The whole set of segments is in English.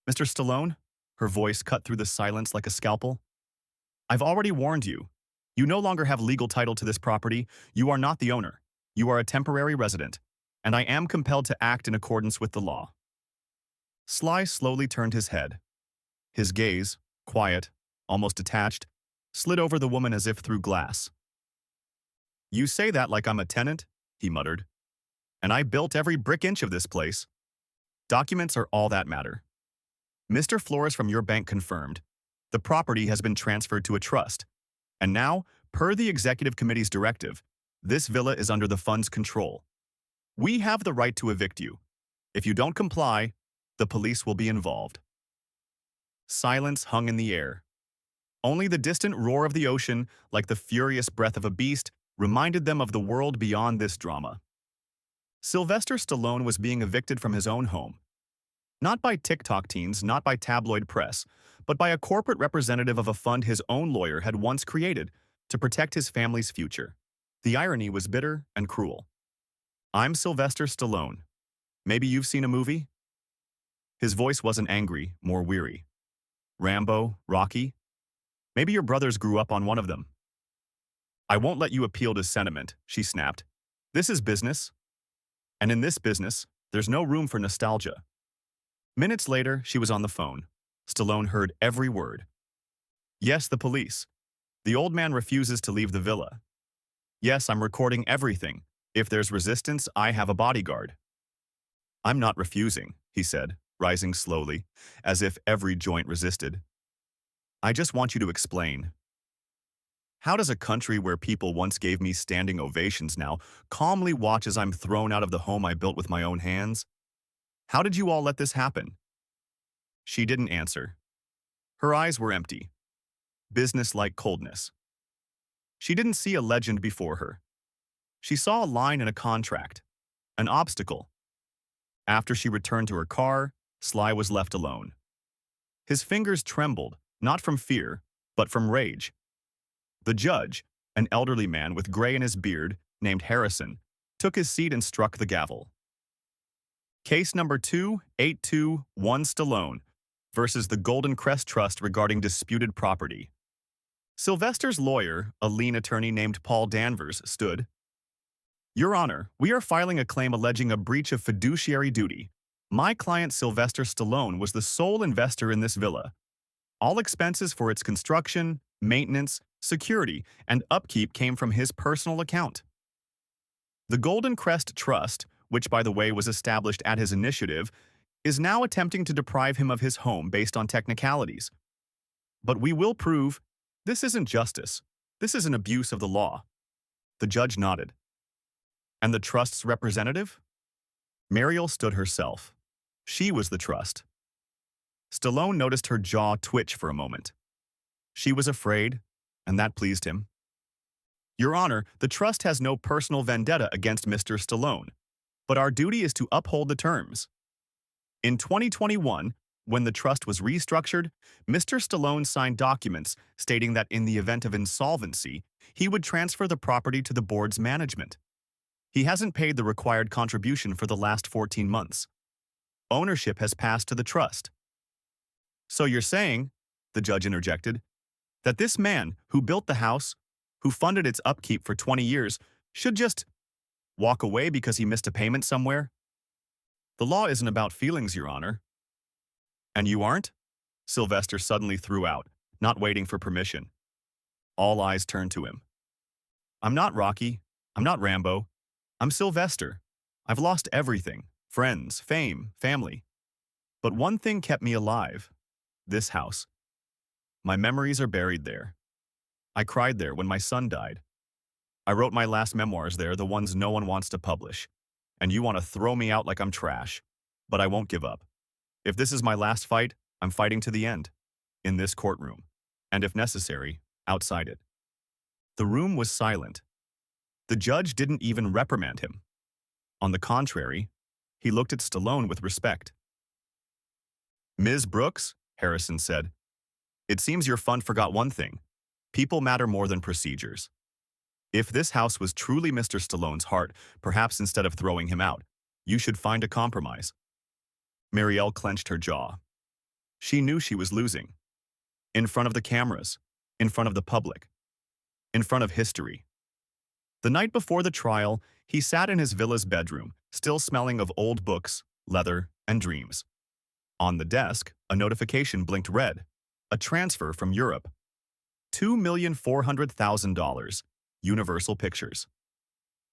Mr. Stallone, her voice cut through the silence like a scalpel. I've already warned you. You no longer have legal title to this property. You are not the owner. You are a temporary resident, and I am compelled to act in accordance with the law. Sly slowly turned his head. His gaze, quiet, almost detached, slid over the woman as if through glass. You say that like I'm a tenant, he muttered. And I built every brick inch of this place. Documents are all that matter. Mr. Flores from your bank confirmed. The property has been transferred to a trust. And now, per the executive committee's directive, this villa is under the fund's control. We have the right to evict you. If you don't comply, the police will be involved. Silence hung in the air. Only the distant roar of the ocean, like the furious breath of a beast, reminded them of the world beyond this drama. Sylvester Stallone was being evicted from his own home. Not by TikTok teens, not by tabloid press, but by a corporate representative of a fund his own lawyer had once created to protect his family's future. The irony was bitter and cruel. I'm Sylvester Stallone. Maybe you've seen a movie? His voice wasn't angry, more weary. Rambo, Rocky? Maybe your brothers grew up on one of them. I won't let you appeal to sentiment, she snapped. This is business. And in this business, there's no room for nostalgia. Minutes later, she was on the phone. Stallone heard every word. Yes, the police. The old man refuses to leave the villa. Yes, I'm recording everything. If there's resistance, I have a bodyguard. I'm not refusing, he said, rising slowly, as if every joint resisted. I just want you to explain. How does a country where people once gave me standing ovations now calmly watch as I'm thrown out of the home I built with my own hands? How did you all let this happen? She didn't answer. Her eyes were empty. Business-like coldness. She didn't see a legend before her. She saw a line in a contract. An obstacle. After she returned to her car, Sly was left alone. His fingers trembled, not from fear, but from rage. The judge, an elderly man with gray in his beard, named Harrison, took his seat and struck the gavel. Case number 2821 Stalone versus the Golden Crest Trust regarding disputed property. Sylvester's lawyer, a lean attorney named Paul Danvers, stood. Your Honor, we are filing a claim alleging a breach of fiduciary duty. My client Sylvester Stallone was the sole investor in this villa. All expenses for its construction, maintenance, security, and upkeep came from his personal account. The Golden Crest Trust, which by the way was established at his initiative, is now attempting to deprive him of his home based on technicalities. But we will prove this isn't justice. This is an abuse of the law. The judge nodded. And the trust's representative? Mariel stood herself. She was the trust. Stallone noticed her jaw twitch for a moment. She was afraid, and that pleased him. Your Honor, the trust has no personal vendetta against Mr. Stallone, but our duty is to uphold the terms. In 2021, when the trust was restructured, Mr. Stallone signed documents stating that in the event of insolvency, he would transfer the property to the board's management. He hasn't paid the required contribution for the last 14 months. Ownership has passed to the trust. So you're saying, the judge interjected, that this man who built the house, who funded its upkeep for 20 years, should just walk away because he missed a payment somewhere? The law isn't about feelings, Your Honor. And you aren't? Sylvester suddenly threw out, not waiting for permission. All eyes turned to him. I'm not Rocky. I'm not Rambo. I'm Sylvester. I've lost everything. Friends, fame, family. But one thing kept me alive. This house. My memories are buried there. I cried there when my son died. I wrote my last memoirs there, the ones no one wants to publish. And you want to throw me out like I'm trash. But I won't give up. If this is my last fight, I'm fighting to the end. In this courtroom. And if necessary, outside it. The room was silent. The judge didn't even reprimand him. On the contrary, he looked at Stallone with respect. Ms. Brooks, Harrison said, it seems your fund forgot one thing. People matter more than procedures. If this house was truly Mr. Stallone's heart, perhaps instead of throwing him out, you should find a compromise. Mariel clenched her jaw. She knew she was losing. In front of the cameras, in front of the public, in front of history. The night before the trial, he sat in his villa's bedroom, still smelling of old books, leather, and dreams. On the desk, a notification blinked red. A transfer from Europe. $2,400,000. Universal Pictures.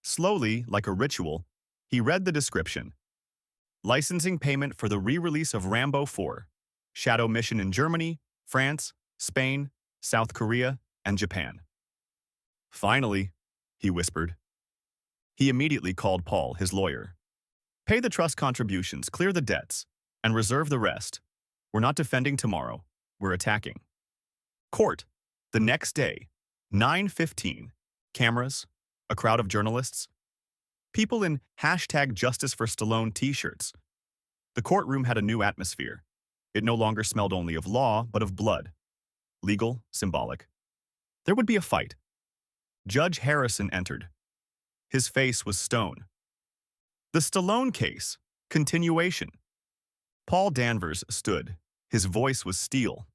Slowly, like a ritual, he read the description. Licensing payment for the re-release of Rambo 4. Shadow mission in Germany, France, Spain, South Korea, and Japan. Finally, he whispered. He immediately called Paul, his lawyer. Pay the trust contributions, clear the debts, and reserve the rest. We're not defending tomorrow. We're attacking. Court. The next day, 9:15. Cameras, a crowd of journalists, people in #Justice for Stallone t-shirts. The courtroom had a new atmosphere. It no longer smelled only of law, but of blood. Legal, symbolic. There would be a fight. Judge Harrison entered. His face was stone. The Stalone case. Continuation. Paul Danvers stood. His voice was steel.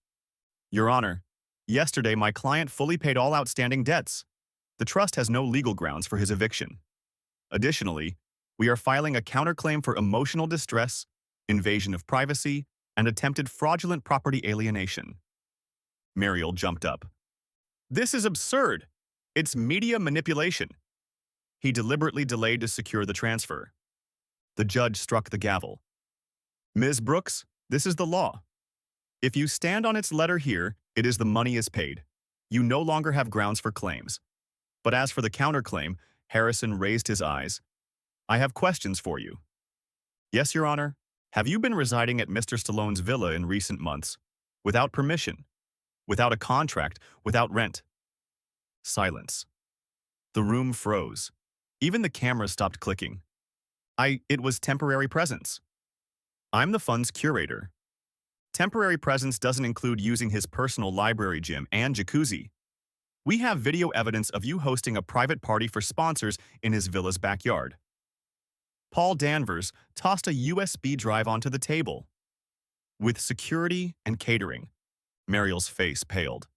Your Honor, yesterday my client fully paid all outstanding debts. The trust has no legal grounds for his eviction. Additionally, we are filing a counterclaim for emotional distress, invasion of privacy, and attempted fraudulent property alienation. Mariel jumped up. This is absurd. It's media manipulation. He deliberately delayed to secure the transfer. The judge struck the gavel. Ms. Brooks, this is the law. If you stand on its letter here, it is the money is paid. You no longer have grounds for claims. But as for the counterclaim, Harrison raised his eyes. I have questions for you. Yes, Your Honor. Have you been residing at Mr. Stallone's villa in recent months? Without permission? Without a contract? Without rent? Silence. The room froze. Even the camera stopped clicking. It was temporary presence. I'm the fund's curator. Temporary presence doesn't include using his personal library gym and jacuzzi. We have video evidence of you hosting a private party for sponsors in his villa's backyard. Paul Danvers tossed a USB drive onto the table. With security and catering, Mariel's face paled.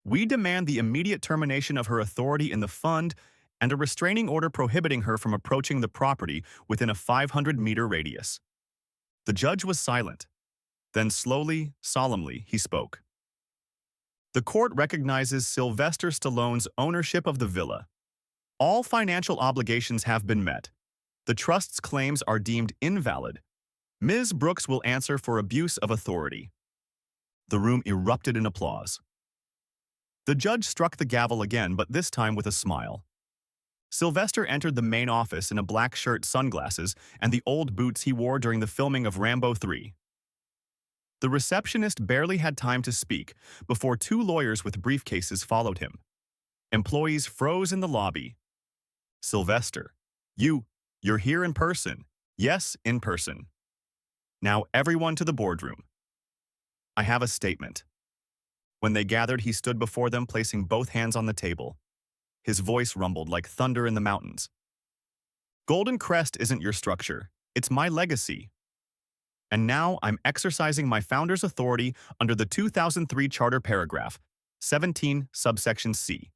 We demand the immediate termination of her authority in the fund and a restraining order prohibiting her from approaching the property within a 500-meter radius. The judge was silent. Then slowly, solemnly, he spoke. The court recognizes Sylvester Stallone's ownership of the villa. All financial obligations have been met. The trust's claims are deemed invalid. Ms. Brooks will answer for abuse of authority. The room erupted in applause. The judge struck the gavel again, but this time with a smile. Sylvester entered the main office in a black shirt, sunglasses, and the old boots he wore during the filming of Rambo 3. The receptionist barely had time to speak before two lawyers with briefcases followed him. Employees froze in the lobby. Sylvester, you're here in person. Yes, in person. Now everyone to the boardroom. I have a statement. When they gathered, he stood before them, placing both hands on the table. His voice rumbled like thunder in the mountains. Golden Crest isn't your structure. It's my legacy. And now I'm exercising my founder's authority under the 2003 Charter Paragraph 17, subsection C.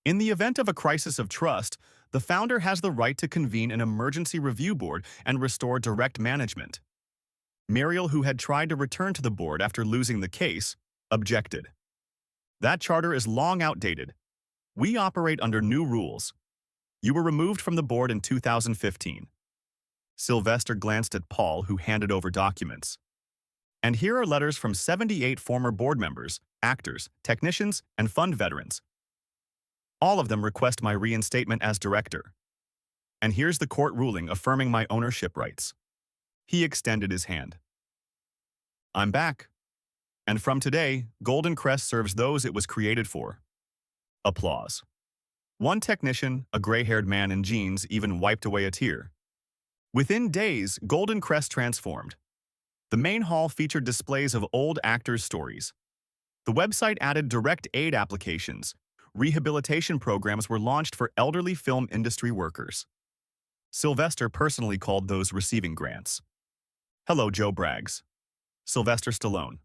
In the event of a crisis of trust, the founder has the right to convene an emergency review board and restore direct management. Mariel, who had tried to return to the board after losing the case, objected. That charter is long outdated. We operate under new rules. You were removed from the board in 2015. Sylvester glanced at Paul, who handed over documents. And here are letters from 78 former board members, actors, technicians, and fund veterans. All of them request my reinstatement as director. And here's the court ruling affirming my ownership rights. He extended his hand. I'm back. And from today, Golden Crest serves those it was created for. Applause. One technician, a gray-haired man in jeans, even wiped away a tear. Within days, Golden Crest transformed. The main hall featured displays of old actors' stories. The website added direct aid applications. Rehabilitation programs were launched for elderly film industry workers. Sylvester personally called those receiving grants. Hello, Joe Braggs. Sylvester Stallone.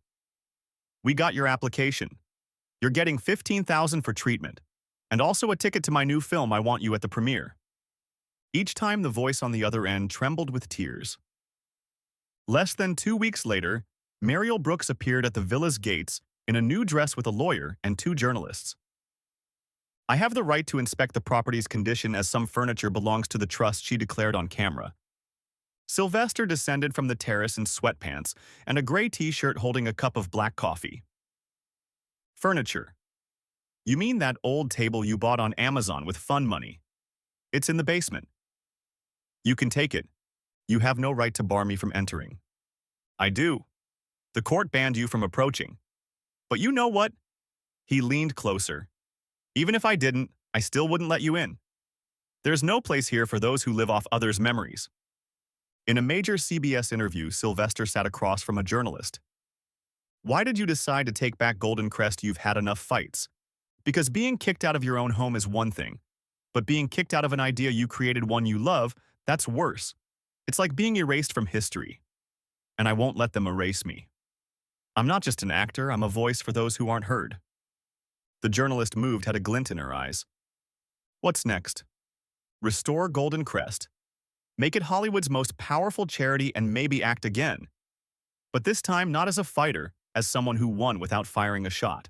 We got your application. You're getting $15,000 for treatment, and also a ticket to my new film I Want You at the premiere. Each time the voice on the other end trembled with tears. Less than 2 weeks later, Mariel Brooks appeared at the villa's gates in a new dress with a lawyer and 2 journalists. I have the right to inspect the property's condition as some furniture belongs to the trust, she declared on camera. Sylvester descended from the terrace in sweatpants and a gray t-shirt holding a cup of black coffee. Furniture. You mean that old table you bought on Amazon with fun money? It's in the basement. You can take it. You have no right to bar me from entering. I do. The court banned you from approaching. But you know what? He leaned closer. Even if I didn't, I still wouldn't let you in. There's no place here for those who live off others' memories. In a major CBS interview, Sylvester sat across from a journalist. Why did you decide to take back Golden Crest? You've had enough fights. Because being kicked out of your own home is one thing, but being kicked out of an idea you created, one you love, that's worse. It's like being erased from history. And I won't let them erase me. I'm not just an actor, I'm a voice for those who aren't heard. The journalist moved, had a glint in her eyes. What's next? Restore Golden Crest. Make it Hollywood's most powerful charity and maybe act again. But this time not as a fighter, as someone who won without firing a shot.